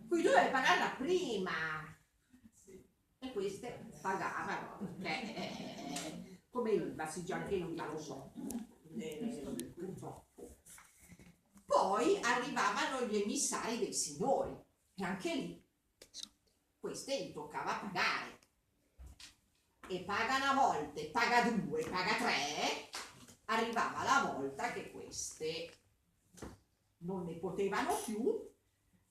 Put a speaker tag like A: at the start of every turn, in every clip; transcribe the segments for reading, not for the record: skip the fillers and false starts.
A: Qui dovevi pagarla prima. E queste pagavano, come IVA, sì, già che non lo so, purtroppo. Poi arrivavano gli emissari dei signori, e anche lì queste gli toccava pagare. E paga una volta, paga due, paga tre, arrivava la volta che queste non ne potevano più,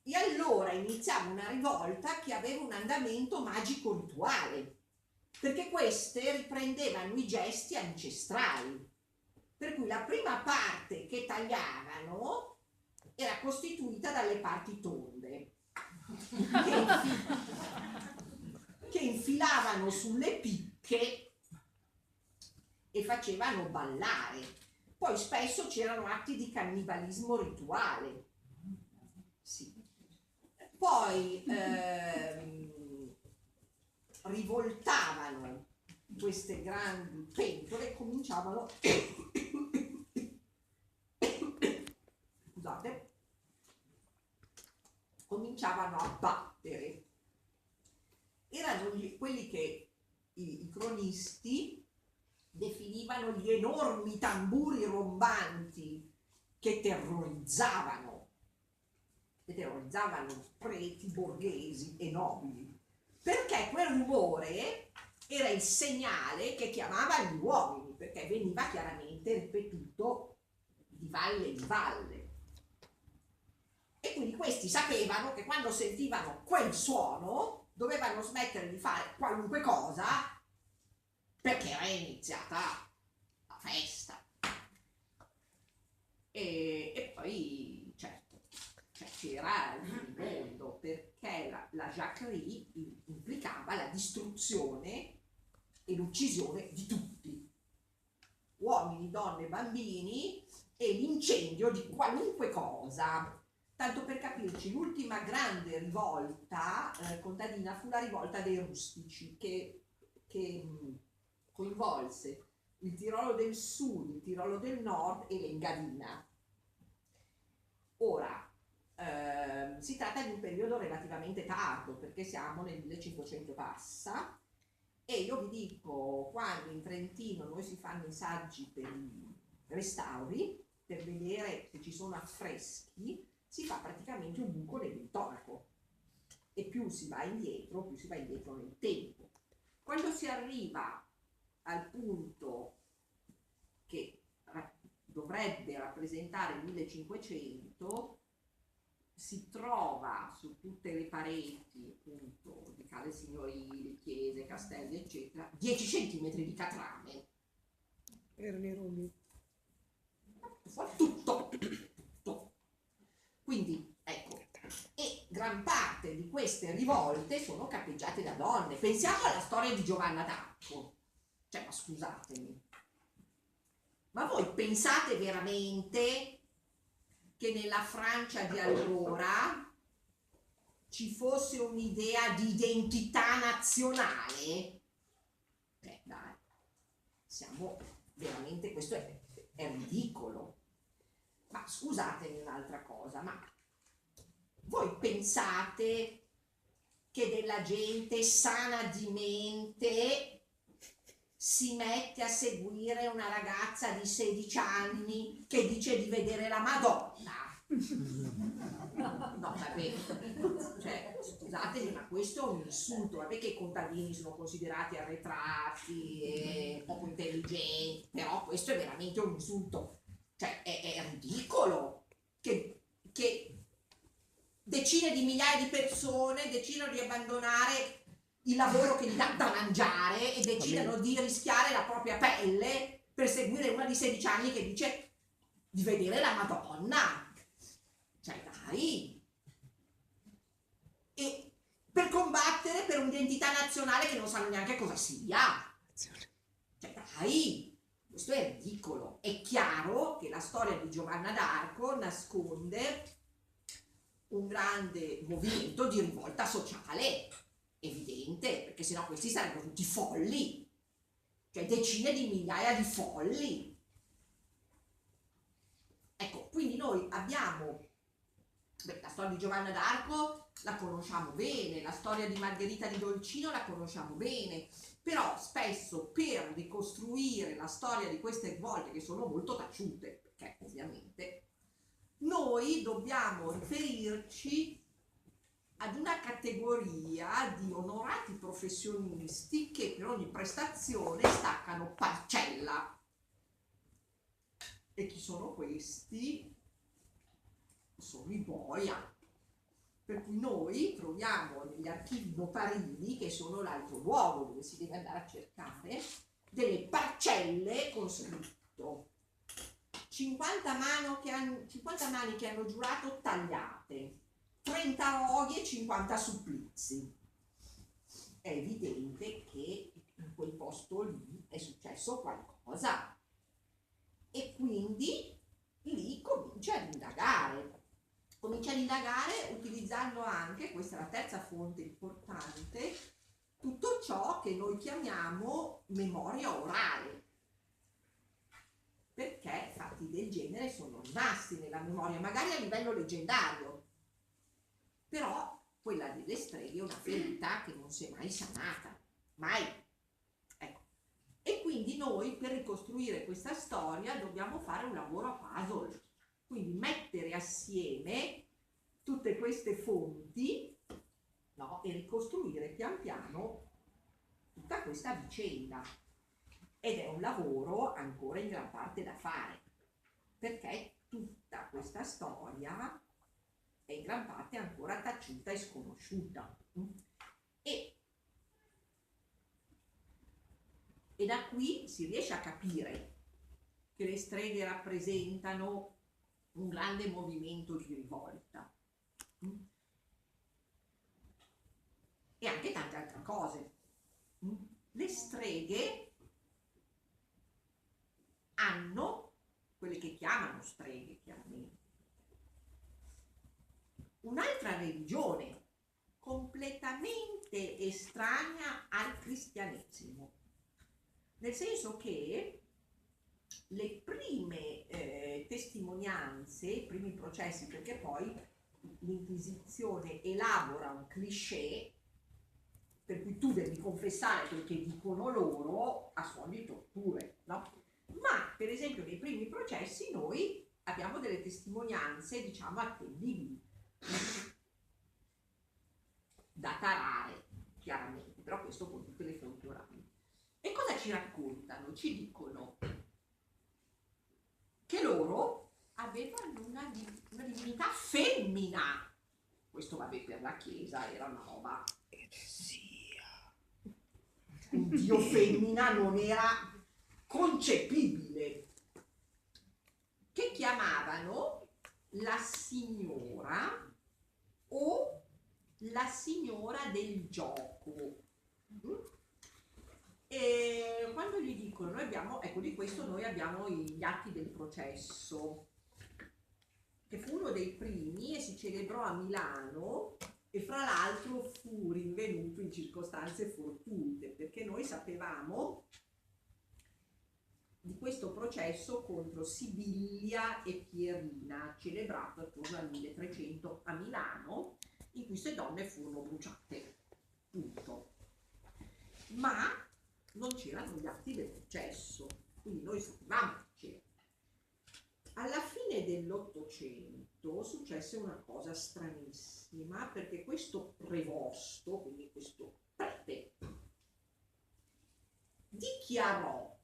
A: e allora iniziava una rivolta che aveva un andamento magico rituale, perché queste riprendevano i gesti ancestrali, per cui la prima parte che tagliavano era costituita dalle parti tonde che infilavano sulle picche e facevano ballare. Poi spesso c'erano atti di cannibalismo rituale. Sì. Poi rivoltavano queste grandi pentole e cominciavano scusate, cominciavano a battere. Erano quelli che i cronisti definivano gli enormi tamburi rombanti che terrorizzavano preti, borghesi e nobili, perché quel rumore era il segnale che chiamava gli uomini, perché veniva chiaramente ripetuto di valle in valle. E quindi questi sapevano che quando sentivano quel suono dovevano smettere di fare qualunque cosa, perché era iniziata la festa. E poi certo, c'era il mondo, perché la jacquerie implicava la distruzione e l'uccisione di tutti, uomini, donne, bambini, e l'incendio di qualunque cosa. Tanto per capirci, l'ultima grande rivolta contadina fu la rivolta dei rustici, che coinvolse il Tirolo del Sud, il Tirolo del Nord e l'Engadina. Ora, si tratta di un periodo relativamente tardo, perché siamo nel 1500 passa, e io vi dico, quando in Trentino noi si fanno i saggi per i restauri, per vedere se ci sono affreschi, si fa praticamente un buco nell'intonaco, e più si va indietro nel tempo. Quando si arriva al punto che dovrebbe rappresentare il 1500, si trova su tutte le pareti, appunto, di case signorili, chiese, castelli, eccetera, 10 centimetri di catrame.
B: Erano i Rumi.
A: Tutto. Quindi, ecco, e gran parte di queste rivolte sono cappeggiate da donne. Pensiamo alla storia di Giovanna d'Arco. Cioè, ma scusatemi, ma voi pensate veramente che nella Francia di allora ci fosse un'idea di identità nazionale? Dai, siamo veramente, questo è ridicolo. Ma scusatemi un'altra cosa, ma voi pensate che della gente sana di mente si mette a seguire una ragazza di 16 anni che dice di vedere la Madonna? No, vabbè, cioè, scusatemi, ma questo è un insulto. Vabbè che i contadini sono considerati arretrati e poco intelligenti, però questo è veramente un insulto. Cioè, è ridicolo che decine di migliaia di persone decidano di abbandonare il lavoro che gli dà da mangiare e decidano di rischiare la propria pelle per seguire una di 16 anni che dice di vedere la Madonna. Cioè, dai! E per combattere per un'identità nazionale che non sanno neanche cosa sia. Cioè, dai! Questo è ridicolo. È chiaro che la storia di Giovanna d'Arco nasconde un grande movimento di rivolta sociale, evidente, perché sennò questi sarebbero tutti folli, cioè decine di migliaia di folli. Ecco, quindi noi abbiamo Beh, la storia di Giovanna d'Arco la conosciamo bene, la storia di Margherita di Dolcino la conosciamo bene, però spesso per ricostruire la storia di queste rivolte, che sono molto taciute, perché ovviamente noi dobbiamo riferirci ad una categoria di onorati professionisti che per ogni prestazione staccano parcella. E chi sono questi? Sono i boia. Per cui noi troviamo negli archivi notarili, che sono l'altro luogo dove si deve andare a cercare, delle parcelle con scritto 50 mani che hanno giurato tagliate, 30 roghi e 50 supplizi. È evidente che in quel posto lì è successo qualcosa e quindi lì comincia ad indagare utilizzando anche, questa è la terza fonte importante, tutto ciò che noi chiamiamo memoria orale, perché fatti del genere sono rimasti nella memoria, magari a livello leggendario, però quella delle streghe è una ferita che non si è mai sanata, mai. Ecco. E quindi noi per ricostruire questa storia dobbiamo fare un lavoro a puzzle, quindi mettere assieme tutte queste fonti, no, e ricostruire pian piano tutta questa vicenda. Ed è un lavoro ancora in gran parte da fare, perché tutta questa storia è in gran parte ancora taciuta e sconosciuta. E da qui si riesce a capire che le streghe rappresentano un grande movimento di rivolta e anche tante altre cose. Le streghe hanno, quelle che chiamano streghe chiaramente, un'altra religione completamente estranea al cristianesimo, nel senso che le prime testimonianze, i primi processi, perché poi l'Inquisizione elabora un cliché per cui tu devi confessare quel che dicono loro a suon di torture, no? Ma per esempio nei primi processi noi abbiamo delle testimonianze, diciamo, attendibili da tarare chiaramente, però questo con tutte le fonti orali. E cosa ci raccontano? Ci dicono che loro avevano una divinità femmina. Questo vabbè, per la Chiesa era una roba, un dio femmina non era concepibile, che chiamavano la signora o la signora del gioco. E quando gli dicono, noi abbiamo, ecco, di questo noi abbiamo gli atti del processo, che fu uno dei primi e si celebrò a Milano, e fra l'altro fu rinvenuto in circostanze fortuite, perché noi sapevamo di questo processo contro Sibilia e Pierina, celebrato attorno al 1300 a Milano, in cui queste donne furono bruciate, punto. Ma non c'erano gli atti del processo, quindi noi sapevamo che alla fine dell'Ottocento successe una cosa stranissima, perché questo prevosto, quindi questo prete, dichiarò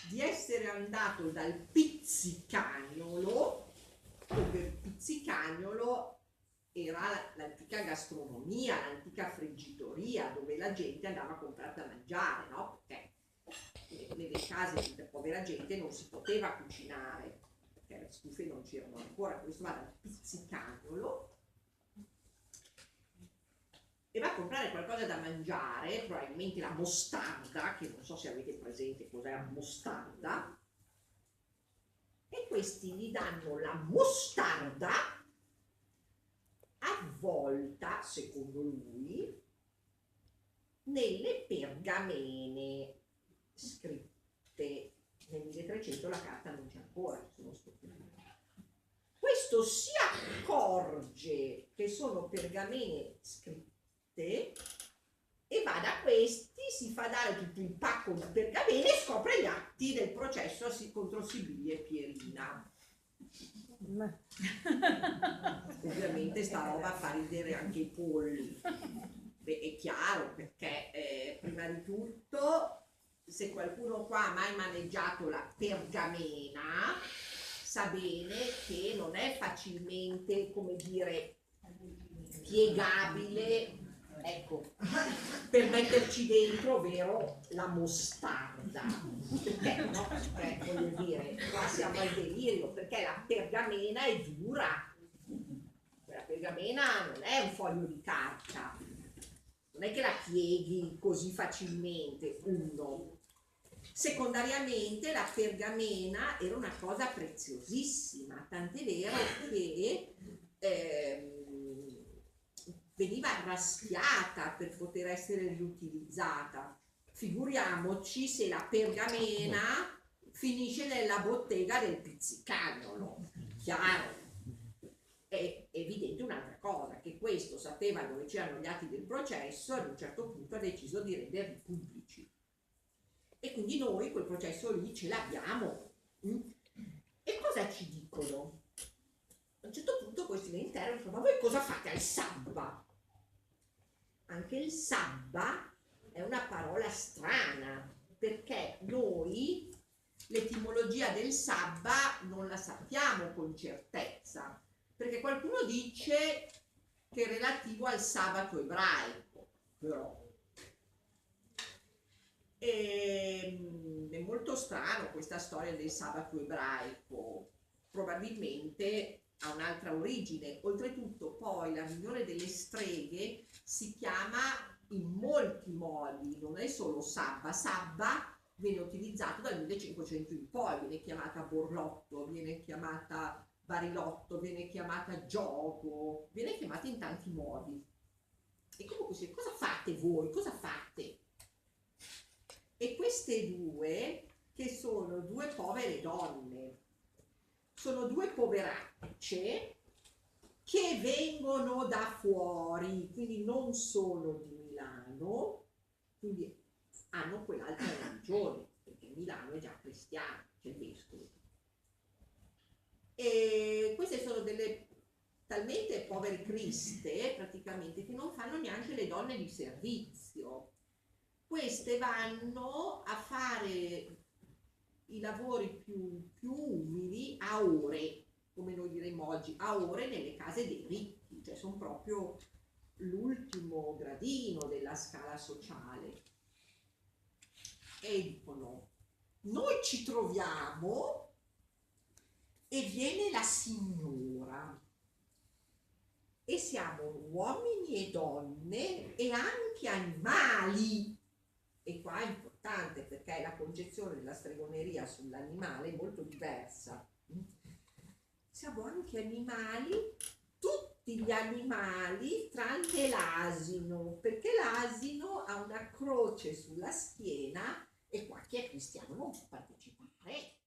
A: di essere andato dal pizzicagnolo, dove il pizzicagnolo era l'antica gastronomia, l'antica friggitoria, dove la gente andava a comprare da mangiare, no? Perché nelle case di povera gente non si poteva cucinare, perché le stufe non c'erano ancora. Questo va dal pizzicagnolo e va a comprare qualcosa da mangiare, probabilmente la mostarda, che non so se avete presente cos'è la mostarda, e questi gli danno la mostarda avvolta, secondo lui, nelle pergamene scritte nel 1300. La carta non c'è ancora, sono stupendo. Questo questo si accorge che sono pergamene scritte e va da questi, si fa dare tutto il pacco di pergamene e scopre gli atti del processo contro Sibilia e Pierina. Ovviamente sta roba fa ridere anche i polli. Beh, è chiaro, perché prima di tutto, se qualcuno qua ha mai maneggiato la pergamena, sa bene che non è facilmente, come dire, piegabile, ecco, per metterci dentro, ovvero la mostarda. Perché no? Voglio dire, qua siamo al delirio, perché la pergamena è dura. La pergamena non è un foglio di carta, non è che la pieghi così facilmente, uno. Secondariamente la pergamena era una cosa preziosissima, tant'è vero che veniva raschiata per poter essere riutilizzata. Figuriamoci se la pergamena finisce nella bottega del pizzicagnolo, chiaro. È evidente un'altra cosa, che questo sapeva dove c'erano gli atti del processo e ad un certo punto ha deciso di renderli pubblici. E quindi noi quel processo lì ce l'abbiamo. E cosa ci dicono? A un certo punto questi mi interrogano, ma voi cosa fate al sabba? Anche il sabba è una parola strana, perché noi l'etimologia del sabba non la sappiamo con certezza, perché qualcuno dice che è relativo al sabato ebraico, però è molto strano questa storia del sabato ebraico, probabilmente ha un'altra origine. Oltretutto poi la riunione delle streghe si chiama in molti modi, non è solo sabba. Sabba viene utilizzato dal 1500 in poi, viene chiamata borlotto, viene chiamata barilotto, viene chiamata gioco, viene chiamata in tanti modi. E comunque cosa fate voi? Cosa fate? E queste due, che sono due povere donne, sono due poveracce che vengono da fuori, quindi non sono di Milano, quindi hanno quell'altra religione, perché Milano è già cristiana, c'è il vescovo. E queste sono delle talmente povere criste, praticamente, che non fanno neanche le donne di servizio. Queste vanno a fare i lavori più umili a ore, come noi diremmo oggi, a ore nelle case dei ricchi, cioè sono proprio l'ultimo gradino della scala sociale. E dicono, noi ci troviamo e viene la signora e siamo uomini e donne e anche animali. E qua è importante perché la concezione della stregoneria sull'animale è molto diversa. Siamo anche animali, tutti gli animali tranne l'asino, perché l'asino ha una croce sulla schiena e qua chi è cristiano non può partecipare.